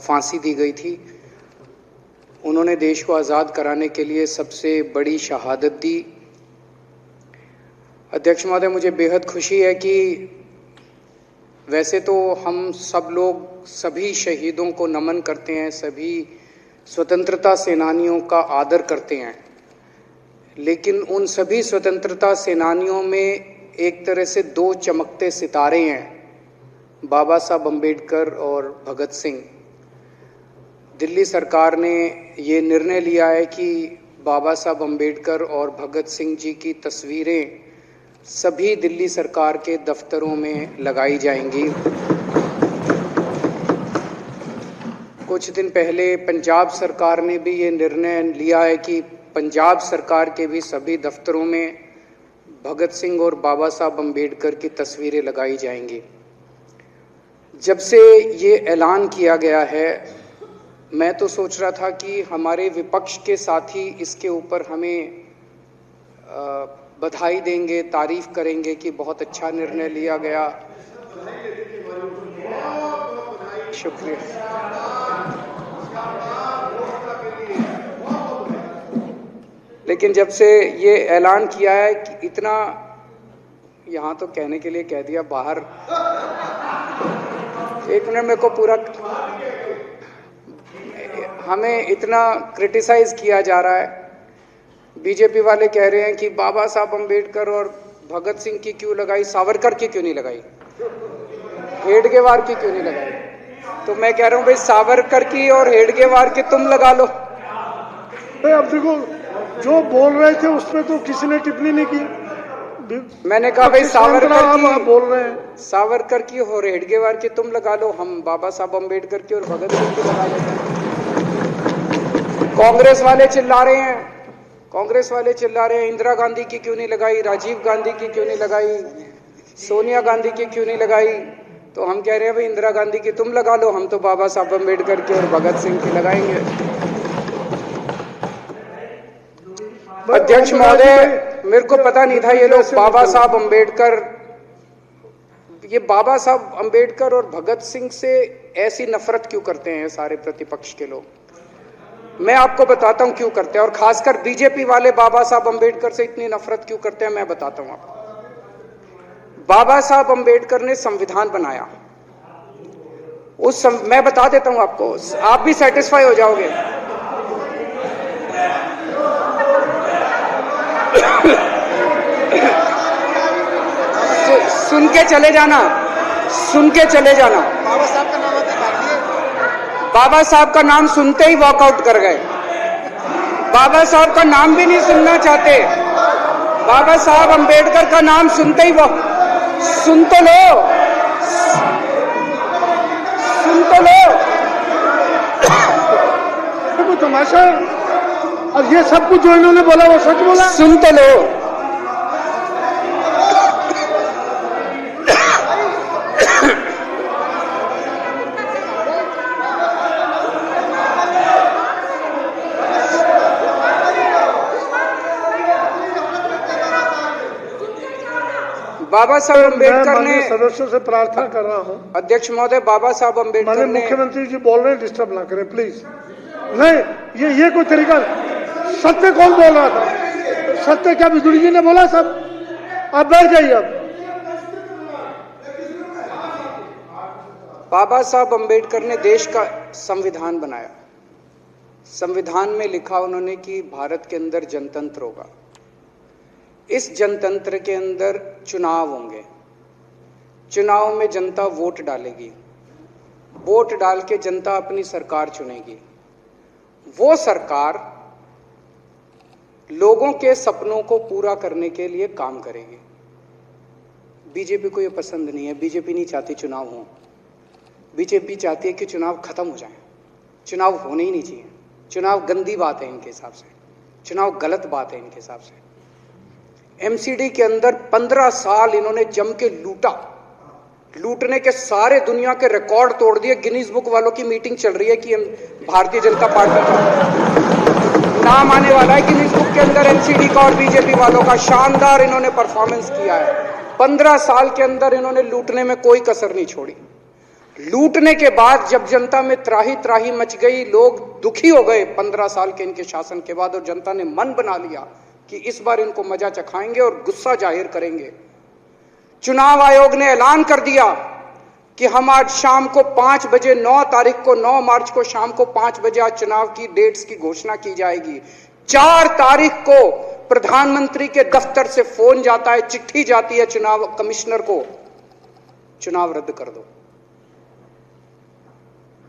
फांसी दी गई थी। उन्होंने देश को आज़ाद कराने के लिए सबसे बड़ी शहादत दी। अध्यक्ष महोदय, मुझे बेहद खुशी है कि वैसे तो हम सब लोग सभी शहीदों को नमन करते हैं, सभी स्वतंत्रता सेनानियों का आदर करते हैं, लेकिन उन सभी स्वतंत्रता सेनानियों में एक तरह से दो चमकते सितारे हैं, बाबा साहब अम्बेडकर और भगत सिंह। दिल्ली सरकार ने ये निर्णय लिया है कि बाबा साहब अम्बेडकर और भगत सिंह जी की तस्वीरें सभी दिल्ली सरकार के दफ्तरों में लगाई जाएंगी। कुछ दिन पहले पंजाब सरकार ने भी ये निर्णय लिया है कि पंजाब सरकार के भी सभी दफ्तरों में भगत सिंह और बाबा साहब अम्बेडकर की तस्वीरें लगाई जाएंगी। जब से ये ऐलान किया गया है, मैं तो सोच रहा था कि हमारे विपक्ष के साथी इसके ऊपर हमें बधाई देंगे, तारीफ करेंगे कि बहुत अच्छा निर्णय लिया गया। शुक्रिया। लेकिन जब से ये ऐलान किया है कि इतना, यहाँ तो कहने के लिए कह दिया, बाहर एक मिनट मेरे को पूरा, हमें इतना क्रिटिसाइज किया जा रहा है। बीजेपी वाले कह रहे हैं कि बाबा साहब अम्बेडकर और भगत सिंह की क्यों लगाई, सावरकर की क्यों नहीं लगाई, हेडगेवार की क्यों नहीं लगाई। तो मैं कह रहा हूं भाई, सावरकर की और हेडगेवार की तुम लगा लो। अब देखो, जो बोल रहे थे उसमें तो किसी ने टिप्पणी नहीं की। मैंने कहा भाई सावरकर की बोल रहे हैं, सावरकर की और हेडगेवार की तुम लगा लो, हम बाबा साहब अम्बेडकर की और भगत सिंह की लगा लेते हैं। कांग्रेस वाले चिल्ला रहे हैं, इंदिरा गांधी की क्यों नहीं लगाई, राजीव गांधी की क्यों नहीं लगाई, सोनिया गांधी की क्यों नहीं लगाई। तो हम कह रहे हैं भाई, इंदिरा गांधी की तुम लगा लो, हम तो बाबा साहब अम्बेडकर की और भगत सिंह की लगाएंगे। अध्यक्ष महोदय, मेरे को पता नहीं था ये लोग बाबा साहब अम्बेडकर और भगत सिंह से ऐसी नफरत क्यों करते हैं सारे प्रतिपक्ष के लोग। मैं आपको बताता हूं क्यों करते हैं, और खासकर बीजेपी वाले बाबा साहब अम्बेडकर से इतनी नफरत क्यों करते हैं, मैं बताता हूं आपको। बाबा साहब अम्बेडकर ने संविधान बनाया, मैं बता देता हूं आपको, आप भी सेटिस्फाई हो जाओगे। सुन के चले जाना। बाबा साहब का नाम सुनते ही वॉकआउट कर गए। बाबा साहब का नाम भी नहीं सुनना चाहते। बाबा साहब अम्बेडकर का नाम सुनते ही सुन तो लो। तो तमाशा, और ये सब कुछ जो इन्होंने बोला वो सच बोला, सुन तो लो। बाबा साहब अम्बेडकर ने, सदस्यों से प्रार्थना कर रहा हूं, अध्यक्ष महोदय, बाबा साहब अम्बेडकर ने, मुख्यमंत्री जी बोल रहे हैं, डिस्टर्ब ना करें प्लीज। नहीं, ये कोई तरीका। सत्य कौन बोल रहा था? सत्य क्या बिजुली जी ने बोला? सब आप बैठ जाइए। अब बाबा साहब अम्बेडकर ने देश का संविधान बनाया। संविधान में लिखा उन्होंने कि भारत के अंदर जनतंत्र होगा। इस जनतंत्र के अंदर चुनाव होंगे। चुनाव में जनता वोट डालेगी। वोट डाल के जनता अपनी सरकार चुनेगी। वो सरकार लोगों के सपनों को पूरा करने के लिए काम करेगी। बीजेपी को ये पसंद नहीं है। बीजेपी नहीं चाहती चुनाव हो। बीजेपी चाहती है कि चुनाव खत्म हो जाए। चुनाव होने ही नहीं चाहिए। चुनाव गंदी बात है इनके हिसाब से। चुनाव गलत बात है इनके हिसाब से। एमसीडी के अंदर 15 साल इन्होंने जम के लूटा। लूटने के सारे दुनिया के रिकॉर्ड तोड़ दिए। गिनीज बुक वालों की मीटिंग चल रही है कि भारतीय जनता पार्टी का नाम आने वाला है गिनीज बुक के अंदर एमसीडी का और बीजेपी वालों का। शानदार इन्होंने परफॉर्मेंस किया है। 15 साल के अंदर इन्होंने लूटने में कोई कसर नहीं छोड़ी। लूटने के बाद जब जनता में त्राही त्राही मच गई, लोग दुखी हो गए 15 साल के इनके शासन के बाद, और जनता ने मन बना लिया कि इस बार इनको मजा चखाएंगे और गुस्सा जाहिर करेंगे। चुनाव आयोग ने ऐलान कर दिया कि हम आज शाम को 5 बजे 9 तारीख को 9 मार्च को शाम को 5 बजे आज चुनाव की डेट्स की घोषणा की जाएगी। 4 तारीख को प्रधानमंत्री के दफ्तर से फोन जाता है, चिट्ठी जाती है चुनाव कमिश्नर को, चुनाव रद्द कर दो।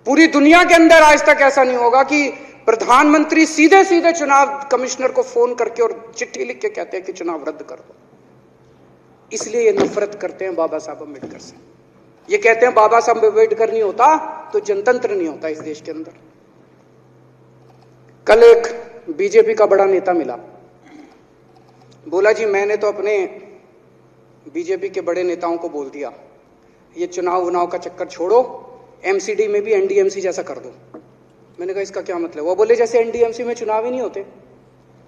पूरी दुनिया के अंदर आज तक ऐसा नहीं होगा कि प्रधानमंत्री सीधे सीधे चुनाव कमिश्नर को फोन करके और चिट्ठी लिख के कहते हैं कि चुनाव रद्द कर दो। इसलिए ये नफरत करते हैं बाबा साहब अम्बेडकर से। ये कहते हैं बाबा साहब अम्बेडकर नहीं होता तो जनतंत्र नहीं होता इस देश के अंदर। कल एक बीजेपी का बड़ा नेता मिला, बोला जी मैंने तो अपने बीजेपी के बड़े नेताओं को बोल दिया ये चुनाव का चक्कर छोड़ो, एमसीडी में भी एनडीएमसी जैसा कर दो। मैंने कहा इसका क्या मतलब? वो बोले जैसे एनडीएमसी में चुनाव ही नहीं होते,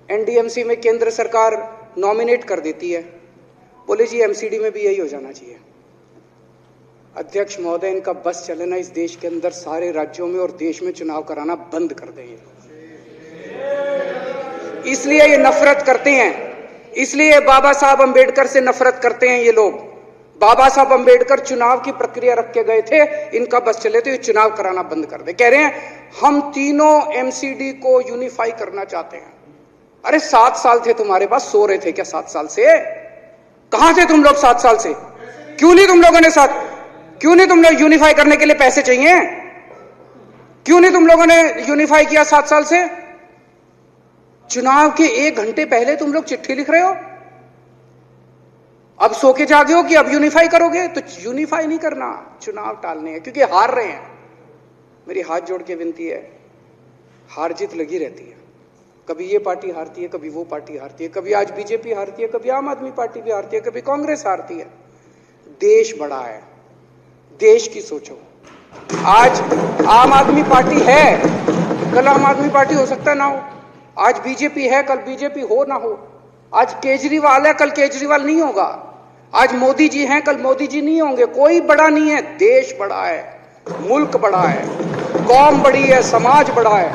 एनडीएमसी में केंद्र सरकार नॉमिनेट कर देती है, बोले जी एमसीडी में भी यही हो जाना चाहिए। अध्यक्ष महोदय, इनका बस चलना इस देश के अंदर सारे राज्यों में और देश में चुनाव कराना बंद कर दें। इसलिए ये नफरत करते हैं, इसलिए बाबा साहब अम्बेडकर से नफरत करते हैं ये लोग। बाबा साहब अम्बेडकर चुनाव की प्रक्रिया रख के गए थे, इनका बस चले तो ये चुनाव कराना बंद कर दे। कह रहे हैं हम तीनों एमसीडी को यूनिफाई करना चाहते हैं। अरे 7 साल थे तुम्हारे पास, सो रहे थे क्या 7 साल से? कहां थे तुम लोग 7 साल से? क्यों नहीं तुम लोगों ने क्यों नहीं तुम लोग यूनिफाई करने के लिए पैसे चाहिए? क्यों नहीं तुम लोगों ने यूनिफाई किया 7 साल से? चुनाव के 1 घंटे पहले तुम लोग चिट्ठी लिख रहे हो, अब सो के जागे हो कि अब यूनिफाई करोगे। तो यूनिफाई नहीं करना, चुनाव टालने हैं, क्योंकि हार रहे हैं। मेरी हाथ जोड़ के विनती है, हार जीत लगी रहती है, कभी ये पार्टी हारती है, कभी वो पार्टी हारती है, कभी आज बीजेपी हारती है, कभी आम आदमी पार्टी भी हारती है, कभी कांग्रेस हारती है। देश बड़ा है, देश की सोचो। आज आम आदमी पार्टी है, कल आम आदमी पार्टी हो सकता ना हो। आज बीजेपी है, कल बीजेपी हो ना हो। आज केजरीवाल है, कल केजरीवाल नहीं होगा। आज मोदी जी हैं, कल मोदी जी नहीं होंगे। कोई बड़ा नहीं है, देश बड़ा है, मुल्क बड़ा है, कौम बड़ी है, समाज बड़ा है।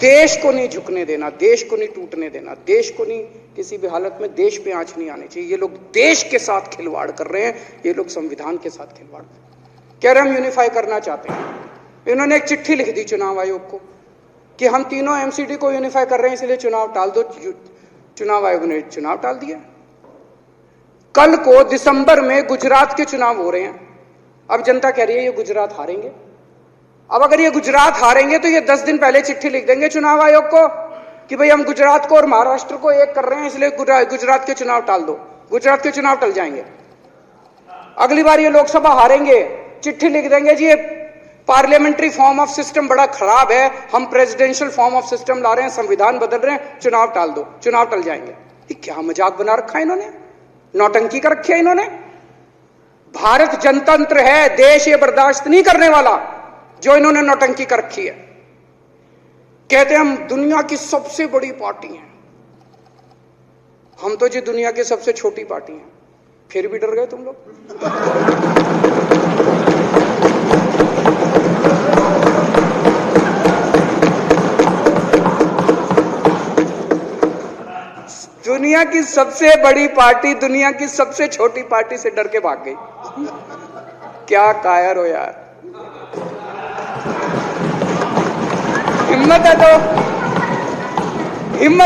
देश को नहीं झुकने देना, देश को नहीं टूटने देना, देश को नहीं किसी भी हालत में देश पे आंच नहीं आनी चाहिए। ये लोग देश के साथ खिलवाड़ कर रहे हैं, ये लोग संविधान के साथ खिलवाड़ कह रहे हम यूनिफाई करना चाहते हैं। इन्होंने एक चिट्ठी लिख दी चुनाव आयोग को कि हम तीनों एमसीडी को यूनिफाई कर रहे हैं, इसलिए चुनाव टाल दो। चुनाव आयोग ने चुनाव टाल दिया। कल को दिसंबर में गुजरात के चुनाव हो रहे हैं। अब जनता कह रही है ये गुजरात हारेंगे। अब अगर ये गुजरात हारेंगे तो ये 10 दिन पहले चिट्ठी लिख देंगे चुनाव आयोग को कि भाई हम गुजरात को और महाराष्ट्र को एक कर रहे हैं, इसलिए गुजरात के चुनाव टाल दो। गुजरात के चुनाव टल जाएंगे। अगली बार ये लोकसभा हारेंगे, चिट्ठी लिख देंगे जी ये पार्लियामेंट्री फॉर्म ऑफ सिस्टम बड़ा खराब है, हम प्रेसिडेंशियल फॉर्म ऑफ सिस्टम ला रहे हैं, संविधान बदल रहे हैं, चुनाव टाल दो। चुनाव टल जाएंगे। ये क्या मजाक बना रखा है इन्होंने, नौटंकी कर रखी है इन्होंने। भारत जनतंत्र है, देश ये बर्दाश्त नहीं करने वाला जो इन्होंने नौटंकी कर रखी है। कहते हैं हम दुनिया की सबसे बड़ी पार्टी हैं, हम तो जी दुनिया की सबसे छोटी पार्टी हैं। फिर भी डर गए तुम लोग। दुनिया की सबसे बड़ी पार्टी दुनिया की सबसे छोटी पार्टी से डर के भाग गई। क्या कायर हो यार। हिम्मत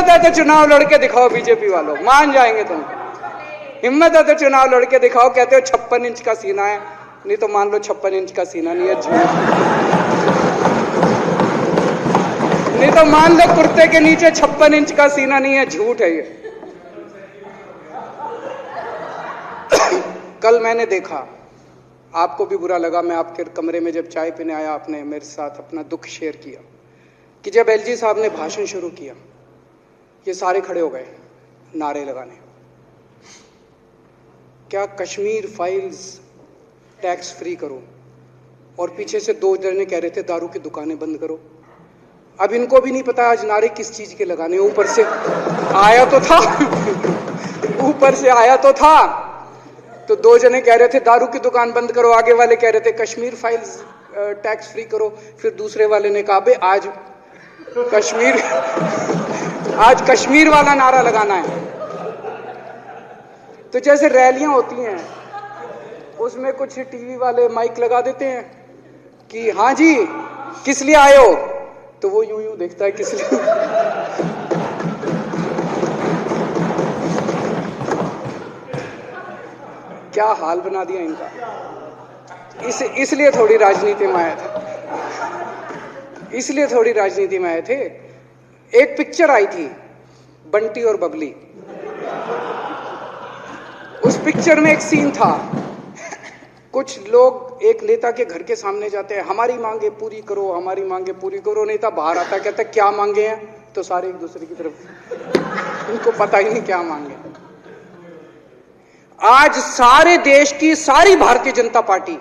है तो चुनाव लड़के दिखाओ बीजेपी वालों, मान जाएंगे तुम। हिम्मत है तो चुनाव लड़के दिखाओ। कहते हो 56 इंच का सीना है, नहीं तो मान लो 56 इंच का सीना नहीं है, झूठ। नहीं तो मान लो कुर्ते के नीचे 56 इंच का सीना नहीं है, झूठ है ये। कल मैंने देखा, आपको भी बुरा लगा, मैं आपके कमरे में जब चाय पीने आया, आपने मेरे साथ अपना दुख शेयर किया कि जब एलजी साहब ने भाषण शुरू किया, ये सारे खड़े हो गए नारे लगाने। क्या कश्मीर फाइल्स टैक्स फ्री करो, और पीछे से 2 जने कह रहे थे दारू की दुकानें बंद करो। अब इनको भी नहीं पता आज नारे किस चीज के लगाने। ऊपर से आया तो था ऊपर से आया तो था तो 2 जने कह रहे थे दारू की दुकान बंद करो, आगे वाले कह रहे थे कश्मीर फाइल्स टैक्स फ्री करो, फिर दूसरे वाले ने कहा बे आज कश्मीर वाला नारा लगाना है। तो जैसे रैलियां होती हैं उसमें कुछ टीवी वाले माइक लगा देते हैं कि हाँ जी किस लिए आए हो, तो वो यूं यूं देखता है किस लिए। क्या हाल बना दिया इनका। इसलिए थोड़ी राजनीति में आए थे, एक पिक्चर आई थी बंटी और बबली, उस पिक्चर में एक सीन था, कुछ लोग एक नेता के घर के सामने जाते हैं, हमारी मांगे पूरी करो, हमारी मांगे पूरी करो। नेता बाहर आता कहता है क्या मांगे हैं, तो सारे एक दूसरे की तरफ, उनको पता ही नहीं क्या मांगे। आज सारे देश की सारी भारतीय जनता पार्टी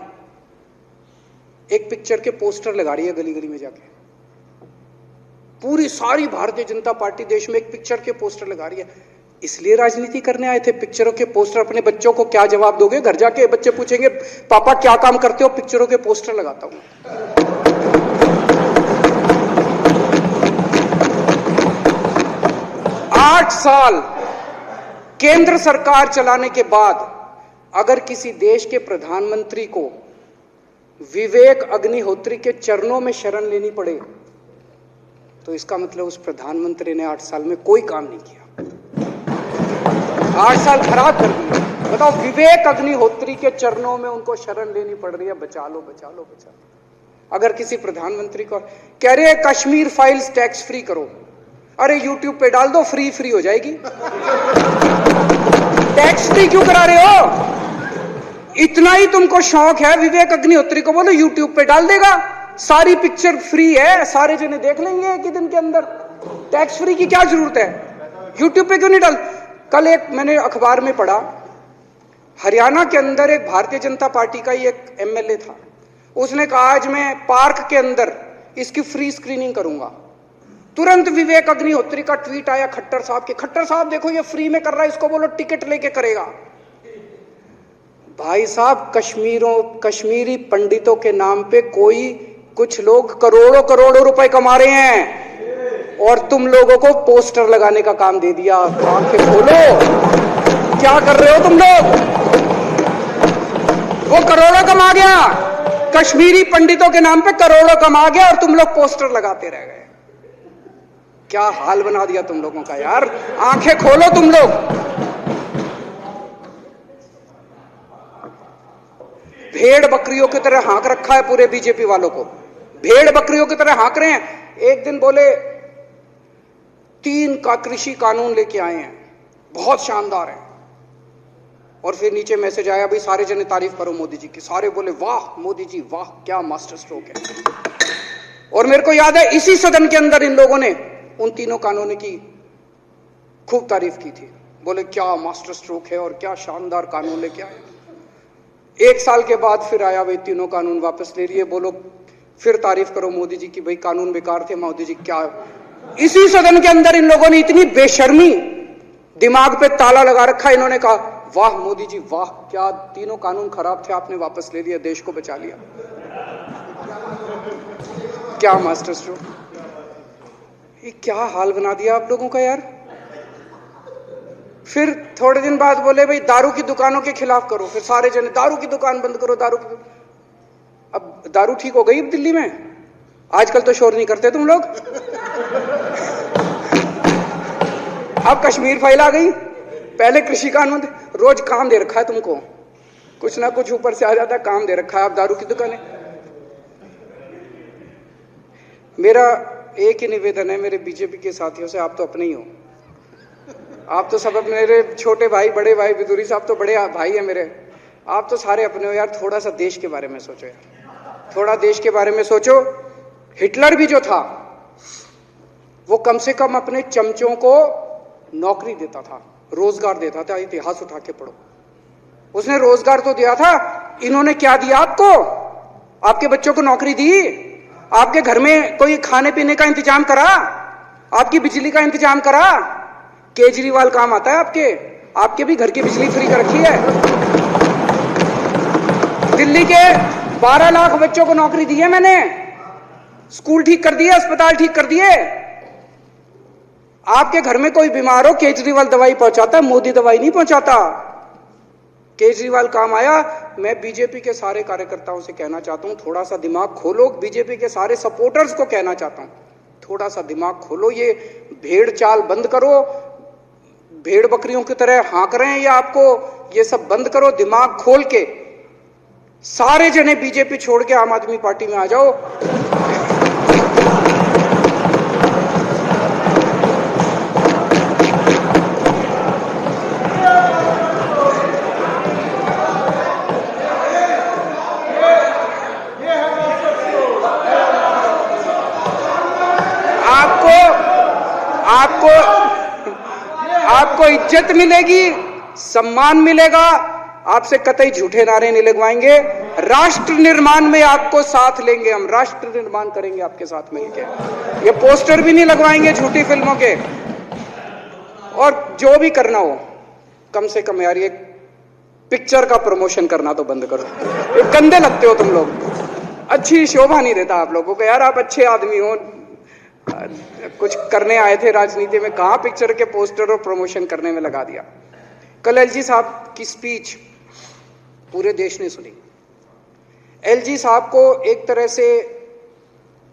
एक पिक्चर के पोस्टर लगा रही है गली गली में जाके। पूरी सारी भारतीय जनता पार्टी देश में एक पिक्चर के पोस्टर लगा रही है। इसलिए राजनीति करने आए थे, पिक्चरों के पोस्टर। अपने बच्चों को क्या जवाब दोगे? घर जाके बच्चे पूछेंगे पापा क्या काम करते हो? पिक्चरों के पोस्टर लगाता हूं। 8 साल केंद्र सरकार चलाने के बाद अगर किसी देश के प्रधानमंत्री को विवेक अग्निहोत्री के चरणों में शरण लेनी पड़े तो इसका मतलब उस प्रधानमंत्री ने 8 साल में कोई काम नहीं किया, 8 साल खराब कर दिए। बताओ, विवेक अग्निहोत्री के चरणों में उनको शरण लेनी पड़ रही है, बचा लो बचा लो बचा लो। अगर किसी प्रधानमंत्री को कह रहे हैं कश्मीर फाइल्स टैक्स फ्री करो, अरे यूट्यूब पे डाल दो, फ्री हो जाएगी। टैक्स फ्री क्यों करा रहे हो? इतना ही तुमको शौक है, विवेक अग्निहोत्री को बोलो यूट्यूब पे डाल देगा, सारी पिक्चर फ्री है, सारे जने देख लेंगे एक ही दिन के अंदर। टैक्स फ्री की क्या जरूरत है? यूट्यूब पे क्यों नहीं डाल? कल एक मैंने अखबार में पढ़ा, हरियाणा के अंदर एक भारतीय जनता पार्टी का ही एक एमएलए था, उसने कहा आज मैं पार्क के अंदर इसकी फ्री स्क्रीनिंग करूंगा। तुरंत विवेक अग्निहोत्री का ट्वीट आया खट्टर साहब के, खट्टर साहब देखो ये फ्री में कर रहा है, इसको बोलो टिकट लेके करेगा। भाई साहब, कश्मीरी पंडितों के नाम पे कुछ लोग करोड़ों रुपए कमा रहे हैं और तुम लोगों को पोस्टर लगाने का काम दे दिया। आंखें खोलो, क्या कर रहे हो तुम लोग? वो करोड़ों कमा गया, कश्मीरी पंडितों के नाम पे करोड़ों कमा गया और तुम लोग पोस्टर लगाते रह गए। क्या हाल बना दिया तुम लोगों का यार। आंखें खोलो तुम लोग। भेड़ बकरियों की तरह हाँक रखा है पूरे बीजेपी वालों को, भेड़ बकरियों की तरह हाँक रहे हैं। एक दिन बोले 3 का कृषि कानून लेके आए हैं, बहुत शानदार है, और फिर नीचे मैसेज आया भाई सारे जने तारीफ करो मोदी जी की। सारे बोले वाह मोदी जी वाह, क्या मास्टर स्ट्रोक है। और मेरे को याद है इसी सदन के अंदर इन लोगों ने उन 3 कानूनों की खूब तारीफ की थी, बोले क्या मास्टर स्ट्रोक है और क्या शानदार कानून लेके आए। 1 साल के बाद फिर आया भाई 3 कानून वापस ले लिए, बोलो फिर तारीफ करो मोदी जी की, भाई कानून बेकार थे मोदी जी। क्या इसी सदन के अंदर इन लोगों ने इतनी बेशर्मी, दिमाग पे ताला लगा रखा, इन्होंने कहा वाह मोदी जी वाह, क्या 3 कानून खराब थे आपने वापस ले लिया, देश को बचा लिया। क्या मास्टर स्ट्रोक, ये क्या हाल बना दिया आप लोगों का यार। फिर थोड़े दिन बाद बोले भाई दारू की दुकानों के खिलाफ करो, फिर सारे जने दारू की दुकान बंद करो, अब दारू ठीक हो गई दिल्ली में? आजकल तो शोर नहीं करते तुम लोग। अब कश्मीर फाइल आ गई, पहले कृषि कानून, रोज काम दे रखा है तुमको, कुछ ना कुछ ऊपर से आ जाता है, काम दे रखा है। अब दारू की दुकानें। मेरा एक ही निवेदन है मेरे बीजेपी के साथियों से, आप तो अपने ही हो, आप तो सब मेरे छोटे भाई, बड़े भाई, विदुरी साहब तो बड़े भाई है मेरे, आप तो सारे अपने हो यार। थोड़ा सा देश के बारे में सोचो यार, थोड़ा देश के बारे में सोचो। हिटलर भी जो था वो कम से कम अपने चमचों को नौकरी देता था, रोजगार देता था। इतिहास उठा के पढ़ो, उसने रोजगार तो दिया था। इन्होंने क्या दिया आपको? आपके बच्चों को नौकरी दी, आपके घर में कोई खाने पीने का इंतजाम करा, आपकी बिजली का इंतजाम करा। केजरीवाल काम आता है आपके भी घर की बिजली फ्री कर रखी है। दिल्ली के 12 लाख बच्चों को नौकरी दी है मैंने, स्कूल ठीक कर दिए, अस्पताल ठीक कर दिए। आपके घर में कोई बीमार हो, केजरीवाल दवाई पहुंचाता है, मोदी दवाई नहीं पहुंचाता। केजरीवाल काम आया। मैं बीजेपी के सारे कार्यकर्ताओं से कहना चाहता हूं, थोड़ा सा दिमाग खोलो। बीजेपी के सारे सपोर्टर्स को कहना चाहता हूं, थोड़ा सा दिमाग खोलो। ये भेड़ चाल बंद करो, भेड़ बकरियों की तरह हाँक रहे हैं ये आपको, ये सब बंद करो। दिमाग खोल के सारे जने बीजेपी छोड़ के आम आदमी पार्टी में आ जाओ। आपको इज्जत मिलेगी, सम्मान मिलेगा। आपसे कतई झूठे नारे नहीं लगवाएंगे। राष्ट्र निर्माण में आपको साथ लेंगे हम, राष्ट्र निर्माण करेंगे आपके साथ मिलकर। ये पोस्टर भी नहीं लगवाएंगे झूठी फिल्मों के। और जो भी करना हो, कम से कम यार ये पिक्चर का प्रमोशन करना तो बंद करो। ये गंदे लगते हो तुम लोग, अच्छी शोभा नहीं देता आप लोगों को। यार आप अच्छे आदमी हो, कुछ करने आए थे राजनीति में, कहां पिक्चर के पोस्टर और प्रमोशन करने में लगा दिया। कल एलजी साहब की स्पीच पूरे देश ने सुनी। एलजी साहब को एक तरह से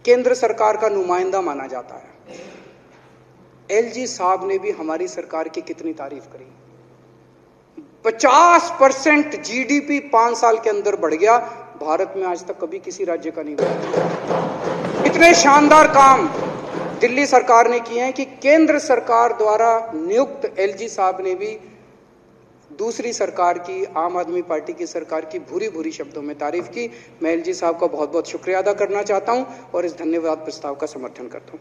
केंद्र सरकार का नुमाइंदा माना जाता है। एलजी साहब ने भी हमारी सरकार की कितनी तारीफ करी। 50% जीडीपी 5 साल के अंदर बढ़ गया। भारत में आज तक कभी किसी राज्य का नहीं बढ़ा। इतने शानदार काम दिल्ली सरकार ने किए हैं कि केंद्र सरकार द्वारा नियुक्त एलजी साहब ने भी दूसरी सरकार की, आम आदमी पार्टी की सरकार की भूरी भूरी शब्दों में तारीफ की। मैं एलजी साहब का बहुत बहुत शुक्रिया अदा करना चाहता हूं और इस धन्यवाद प्रस्ताव का समर्थन करता हूं।